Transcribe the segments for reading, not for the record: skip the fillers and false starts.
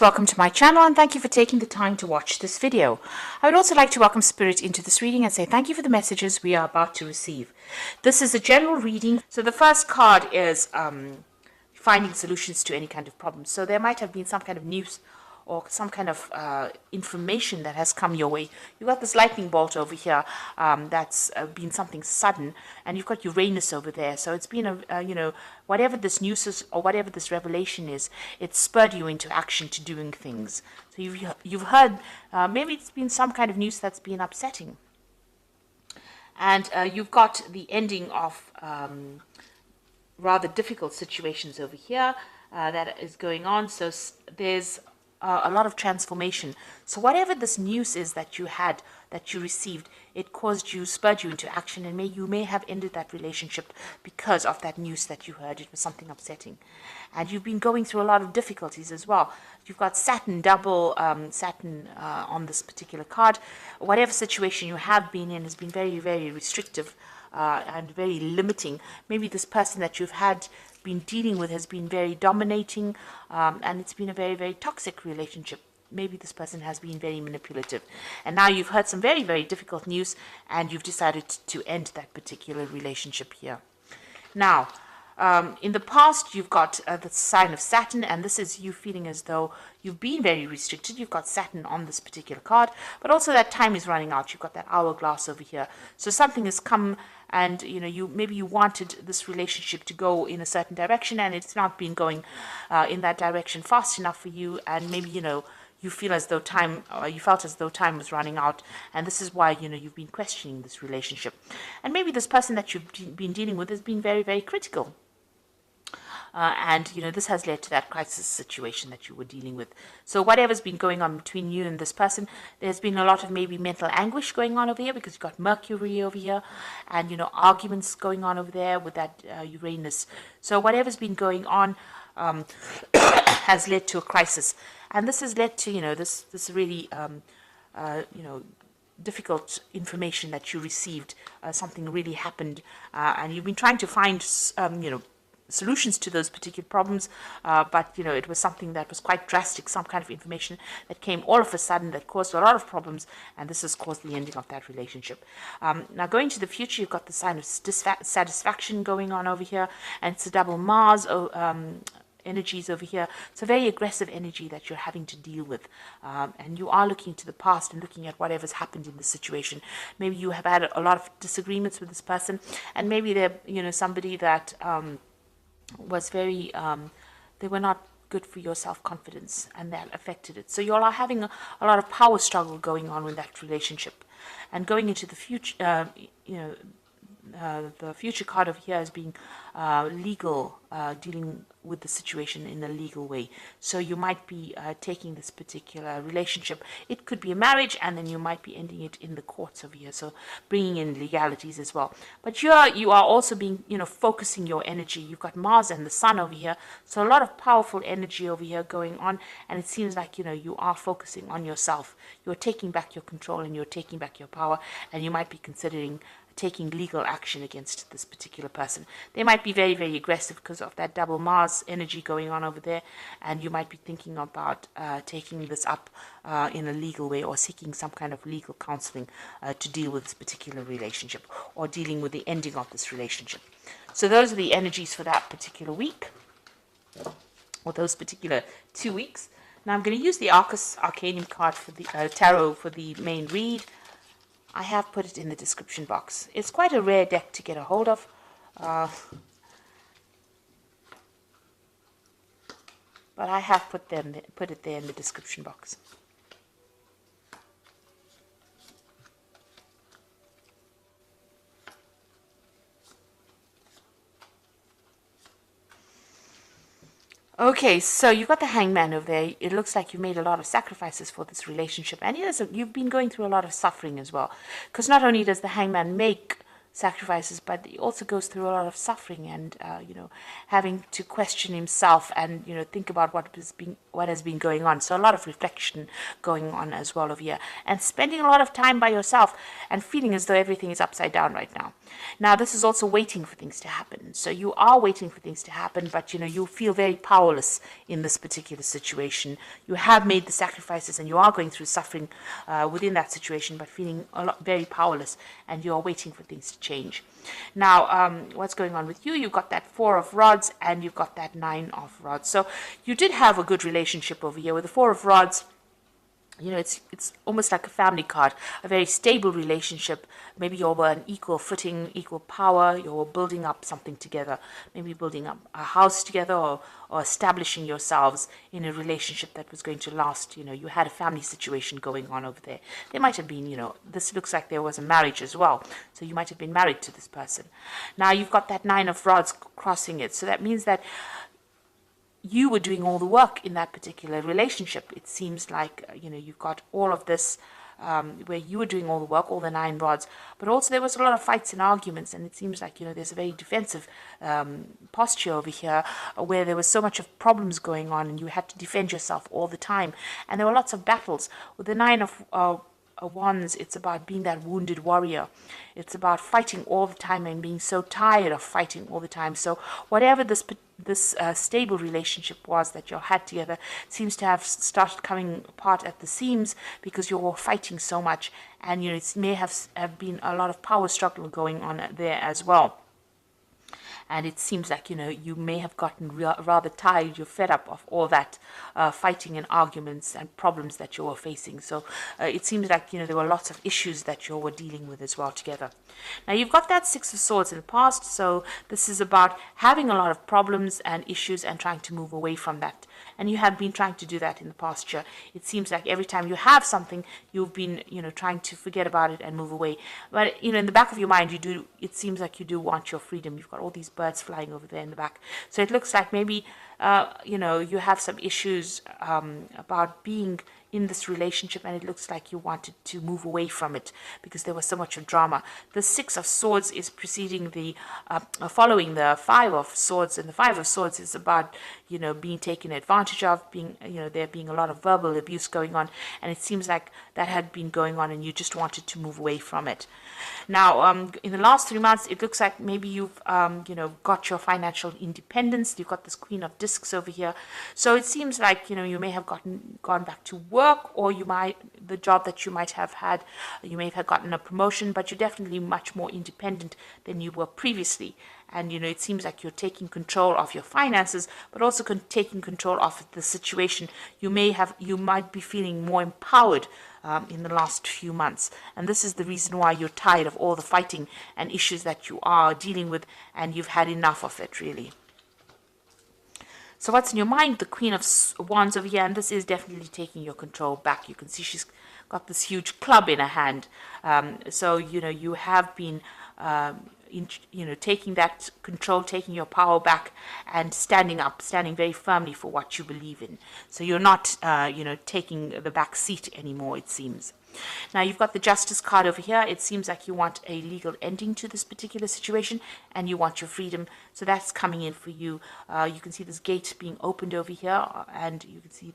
Welcome to my channel and thank you for taking the time to watch this video. I would also like to welcome Spirit into this reading and say thank you for the messages we are about to receive. This is a general reading. So the first card is finding solutions to any kind of problem. So there might have been some kind of news or some kind of information that has come your way. You've got this lightning bolt over here that's been something sudden, and you've got Uranus over there. So it's been whatever this news is or whatever this revelation is, it spurred you into action to doing things. So you've heard, maybe it's been some kind of news that's been upsetting. And you've got the ending of rather difficult situations over here that is going on. So there's a lot of transformation. So whatever this news is that you had, that you received, it spurred you into action, and you may have ended that relationship because of that news that you heard. It was something upsetting. And you've been going through a lot of difficulties as well. You've got Saturn, double Saturn on this particular card. Whatever situation you have been in has been very, very restrictive and very limiting. Maybe this person that you've been dealing with has been very dominating, and it's been a very, very toxic relationship. Maybe this person has been very manipulative, and now you've heard some very, very difficult news and you've decided to end that particular relationship here. Now, in the past, you've got the sign of Saturn, and this is you feeling as though you've been very restricted. You've got Saturn on this particular card, but also that time is running out. You've got that hourglass over here. So something has come, and maybe you wanted this relationship to go in a certain direction, and it's not been going in that direction fast enough for you, and maybe you feel as though you felt as though time was running out, and this is why you've been questioning this relationship. And maybe this person that you've been dealing with has been very, very critical. And this has led to that crisis situation that you were dealing with. So whatever's been going on between you and this person, there's been a lot of maybe mental anguish going on over here, because you've got Mercury over here, and arguments going on over there with that Uranus. So whatever's been going on has led to a crisis, and this has led to this really difficult information that you received. Something really happened, and you've been trying to find solutions to those particular problems, but it was something that was quite drastic, some kind of information that came all of a sudden that caused a lot of problems, and this has caused the ending of that relationship. Now going to the future, you've got the sign of dissatisfaction going on over here, and it's a double Mars energies over here. It's a very aggressive energy that you're having to deal with, and you are looking to the past and looking at whatever's happened in the situation. Maybe you have had a lot of disagreements with this person, and maybe they're somebody that was very they were not good for your self-confidence, and that affected it. So you all are having a lot of power struggle going on with that relationship. And going into the future, the future card over here is being legal, dealing with the situation in a legal way. So you might be taking this particular relationship. It could be a marriage, and then you might be ending it in the courts over here. So bringing in legalities as well. But you are also being, focusing your energy. You've got Mars and the Sun over here. So a lot of powerful energy over here going on. And it seems like, you are focusing on yourself. You're taking back your control, and you're taking back your power. And you might be considering taking legal action against this particular person. They might be very, very aggressive because of that double Mars energy going on over there, and you might be thinking about taking this up in a legal way, or seeking some kind of legal counseling to deal with this particular relationship, or dealing with the ending of this relationship. So those are the energies for that particular week, or those particular 2 weeks. Now I'm going to use the Arcanum card for the tarot for the main read. I have put it in the description box. It's quite a rare deck to get a hold of. But I have put it there in the description box. Okay, so you've got the Hangman over there. It looks like you've made a lot of sacrifices for this relationship, and you've been going through a lot of suffering as well. Because not only does the Hangman make sacrifices, but he also goes through a lot of suffering and having to question himself and think about what has been going on. So a lot of reflection going on as well over here, and spending a lot of time by yourself and feeling as though everything is upside down right now. Now this is also waiting for things to happen. So you are waiting for things to happen, but you feel very powerless in this particular situation. You have made the sacrifices and you are going through suffering within that situation, but feeling very powerless, and you are waiting for things to change. Now, what's going on with you? You've got that 4 of rods and you've got that 9 of rods. So you did have a good relationship over here with the 4 of rods. It's almost like a family card, a very stable relationship. Maybe you're on equal footing, equal power. You're building up something together, maybe building up a house together, or establishing yourselves in a relationship that was going to last. You had a family situation going on over there. There might have been, this looks like there was a marriage as well. So you might have been married to this person. Now you've got that 9 of rods crossing it. So that means that you were doing all the work in that particular relationship. It seems like, you've got all of this where you were doing all the work, all the 9 rods, but also there was a lot of fights and arguments, and it seems like, there's a very defensive posture over here where there was so much of problems going on and you had to defend yourself all the time. And there were lots of battles. With the 9 of Wands, it's about being that wounded warrior. It's about fighting all the time and being so tired of fighting all the time. So whatever this stable relationship was that you had together seems to have started coming apart at the seams because you're fighting so much, and it may have been a lot of power struggle going on there as well. And it seems like, you may have gotten rather tired, you're fed up of all that fighting and arguments and problems that you were facing. So it seems like, there were lots of issues that you were dealing with as well together. Now you've got that 6 of Swords in the past, so this is about having a lot of problems and issues and trying to move away from that. And you have been trying to do that in the past year. It seems like every time you have something, you've been, trying to forget about it and move away. But, in the back of your mind, it seems like you do want your freedom. You've got all these birds flying over there in the back. So it looks like maybe, you have some issues about being in this relationship, and it looks like you wanted to move away from it because there was so much of drama. The 6 of Swords is preceding following the 5 of Swords, and the 5 of Swords is about, being taken advantage of, being, there being a lot of verbal abuse going on, and it seems like that had been going on and you just wanted to move away from it. Now, in the last 3 months, it looks like maybe you've, got your financial independence. You've got this Queen of Discs over here. So it seems like, you may have gone back to work, or the job that you might have had, you may have gotten a promotion, but you're definitely much more independent than you were previously. And, it seems like you're taking control of your finances, but also taking control of the situation. You might be feeling more empowered in the last few months. And this is the reason why you're tired of all the fighting and issues that you are dealing with, and you've had enough of it, really. So what's in your mind? The Queen of Wands over here, and this is definitely taking your control back. You can see she's got this huge club in her hand. So, you have been, taking that control, taking your power back, and standing very firmly for what you believe in. So you're not, taking the back seat anymore, it seems. Now you've got the Justice card over here. It seems like you want a legal ending to this particular situation and you want your freedom. So that's coming in for you. You can see this gate being opened over here, and you can see,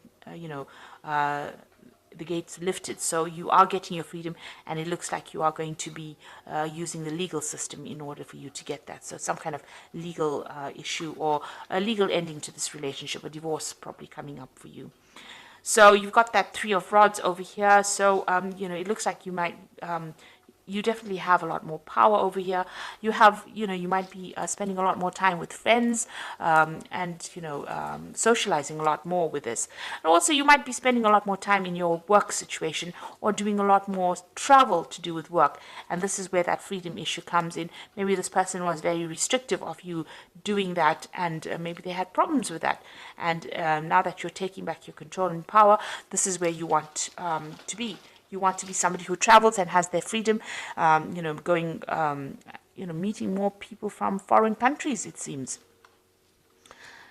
the gates lifted. So you are getting your freedom, and it looks like you are going to be using the legal system in order for you to get that. So some kind of legal issue or a legal ending to this relationship, a divorce probably coming up for you. So you've got that 3 of Rods over here. So, it looks like you might, you definitely have a lot more power over here. You have, you might be spending a lot more time with friends and, socializing a lot more with this. And also you might be spending a lot more time in your work situation or doing a lot more travel to do with work. And this is where that freedom issue comes in. Maybe this person was very restrictive of you doing that, and maybe they had problems with that. And now that you're taking back your control and power, this is where you want to be. You want to be somebody who travels and has their freedom, going, meeting more people from foreign countries, it seems.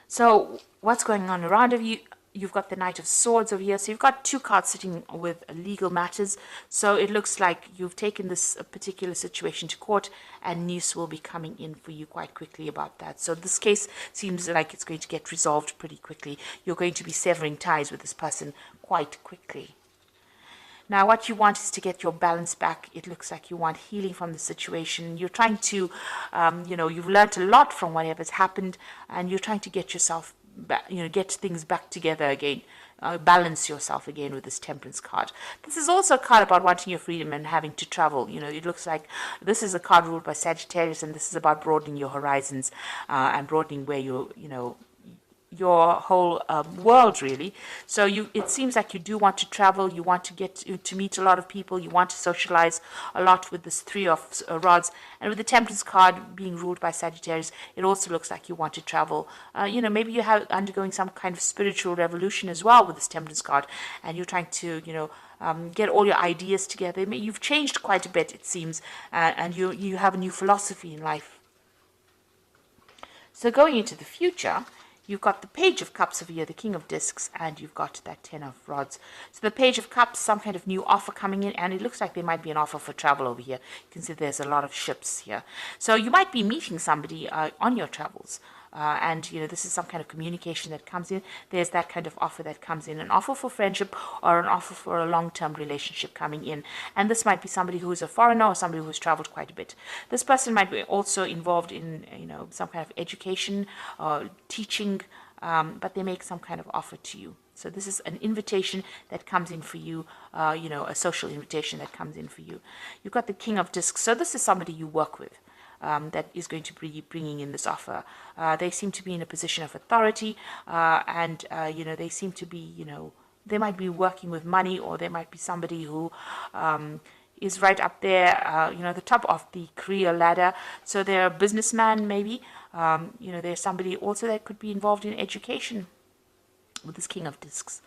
So what's going on around of you? you've got the Knight of Swords over here. So you've got two cards sitting with legal matters. So it looks like you've taken this particular situation to court, and news will be coming in for you quite quickly about that. So this case seems like it's going to get resolved pretty quickly. You're going to be severing ties with this person quite quickly. Now, what you want is to get your balance back. It looks like you want healing from the situation. You're trying to, you've learned a lot from whatever's happened, and you're trying to get yourself back, get things back together again, balance yourself again with this Temperance card. This is also a card about wanting your freedom and having to travel. It looks like this is a card ruled by Sagittarius, and this is about broadening your horizons and broadening where your whole world, really. So it seems like you do want to travel, you want to get to meet a lot of people, you want to socialize a lot with this Three of Rods. And with the Temperance card being ruled by Sagittarius, it also looks like you want to travel. Maybe you have undergoing some kind of spiritual revolution as well with this Temperance card, and you're trying to get all your ideas together. You've changed quite a bit, it seems, and you have a new philosophy in life. So going into the future, you've got the Page of Cups over here, the King of Discs, and you've got that Ten of Rods. So the Page of Cups, some kind of new offer coming in, and it looks like there might be an offer for travel over here. You can see there's a lot of ships here. So you might be meeting somebody on your travels. This is some kind of communication that comes in. There's that kind of offer that comes in, an offer for friendship or an offer for a long-term relationship coming in. And this might be somebody who is a foreigner or somebody who's traveled quite a bit. This person might be also involved in, some kind of education or teaching, but they make some kind of offer to you. So this is an invitation that comes in for you, a social invitation that comes in for you. You've got the King of Discs. So this is somebody you work with. That is going to be bringing in this offer. They seem to be in a position of authority, and they seem to be, they might be working with money, or there might be somebody who is right up there, the top of the career ladder. So they're a businessman, maybe. There's somebody also that could be involved in education with this King of Discs.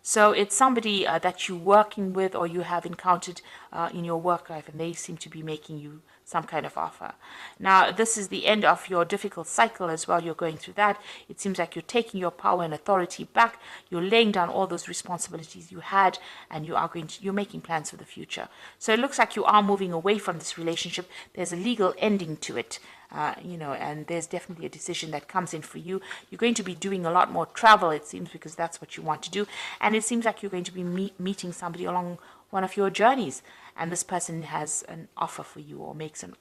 So it's somebody that you're working with or you have encountered in your work life, and they seem to be making you some kind of offer. Now, this is the end of your difficult cycle as well. You're going through that. It seems like you're taking your power and authority back. You're laying down all those responsibilities you had, and you're making plans for the future. So it looks like you are moving away from this relationship. There's a legal ending to it. And there's definitely a decision that comes in for you. You're going to be doing a lot more travel, it seems, because that's what you want to do. And it seems like you're going to be meeting somebody along one of your journeys, and this person has an offer for you or makes an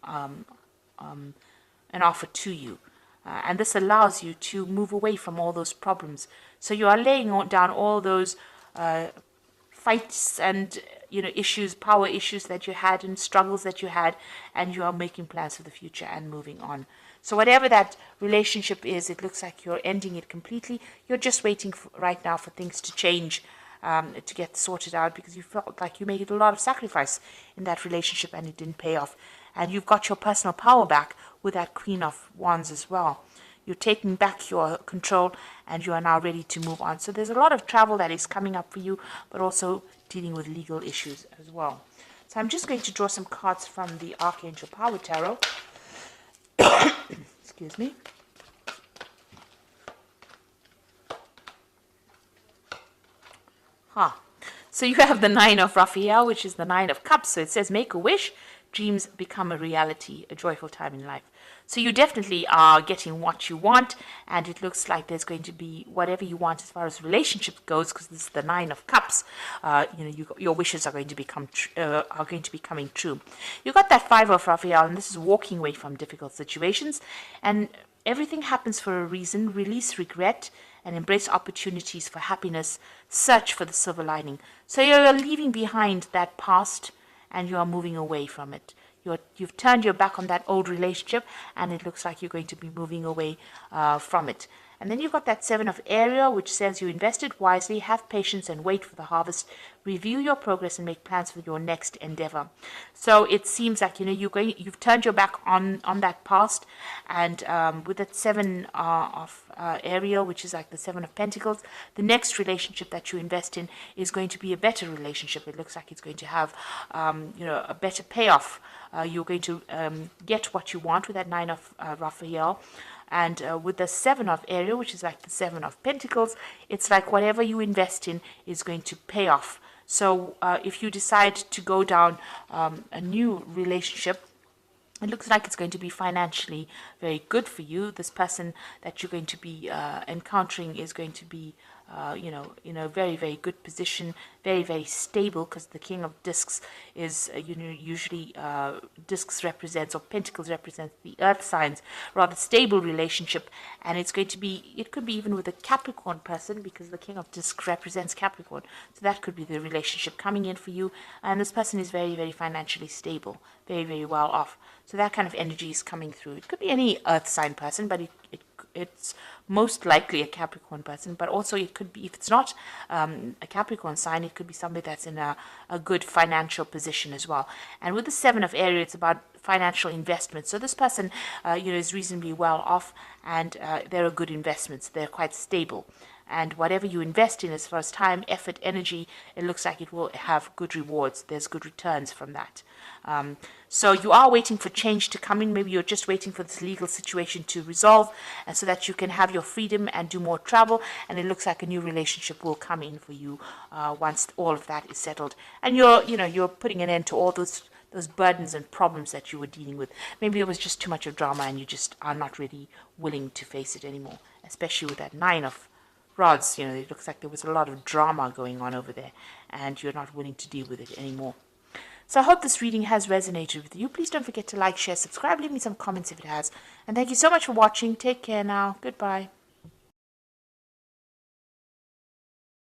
offer to you. And this allows you to move away from all those problems. So you are laying down all those fights and power issues that you had and struggles that you had, and you are making plans for the future and moving on. So whatever that relationship is, it looks like you're ending it completely. You're just waiting right now for things to change, to get sorted out, because you felt like you made a lot of sacrifice in that relationship and it didn't pay off. And you've got your personal power back with that Queen of Wands as well. You're taking back your control, and you are now ready to move on. So there's a lot of travel that is coming up for you, but also dealing with legal issues as well. So I'm just going to draw some cards from the Archangel Power Tarot. Excuse me. So you have the Nine of Raphael, which is the Nine of Cups. So it says, make a wish, dreams become a reality, a joyful time in life. So you definitely are getting what you want, and it looks like there's going to be whatever you want as far as relationship goes, because this is the Nine of Cups. Your wishes are going to be coming true. You got that Five of Raphael, and this is walking away from difficult situations, and everything happens for a reason. Release regret and embrace opportunities for happiness. Search for the silver lining. So you're leaving behind that past, and you are moving away from it. You've turned your back on that old relationship, and it looks like you're going to be moving away from it. And then you've got that Seven of Ariel, which says you invested wisely, have patience, and wait for the harvest. Review your progress and make plans for your next endeavor. So it seems like you've turned your back on that past, and with that Seven of Ariel, which is like the Seven of Pentacles, the next relationship that you invest in is going to be a better relationship. It looks like it's going to have a better payoff. You're going to get what you want with that Nine of Raphael. And with the 7 of area, which is like the 7 of pentacles, it's like whatever you invest in is going to pay off. So if you decide to go down a new relationship, it looks like it's going to be financially very good for you. This person that you're going to be encountering is going to be, in a very, very good position, very, very stable, because the King of Discs is, usually discs represents, or pentacles represents the earth signs, rather stable relationship. And it's going to be, it could be even with a Capricorn person, because the King of Discs represents Capricorn. So that could be the relationship coming in for you. And this person is very, very financially stable, very, very well off. So that kind of energy is coming through. It could be any earth sign person, but it's most likely a Capricorn person. But also it could be, if it's not a Capricorn sign, it could be somebody that's in a good financial position as well. And with the 7 of area, it's about financial investment. So this person, is reasonably well off, and they're good investments. They're quite stable. And whatever you invest in as far as time, effort, energy, it looks like it will have good rewards. There's good returns from that. So you are waiting for change to come in. Maybe you're just waiting for this legal situation to resolve, and so that you can have your freedom and do more travel. And it looks like a new relationship will come in for you once all of that is settled. And you're putting an end to all those burdens and problems that you were dealing with. Maybe it was just too much of drama, and you just are not really willing to face it anymore, especially with that 9 of rods. It looks like there was a lot of drama going on over there, and you're not willing to deal with it anymore. So I hope this reading has resonated with you. Please don't forget to like, share, subscribe, leave me some comments if it has. And thank you so much for watching. Take care now. Goodbye.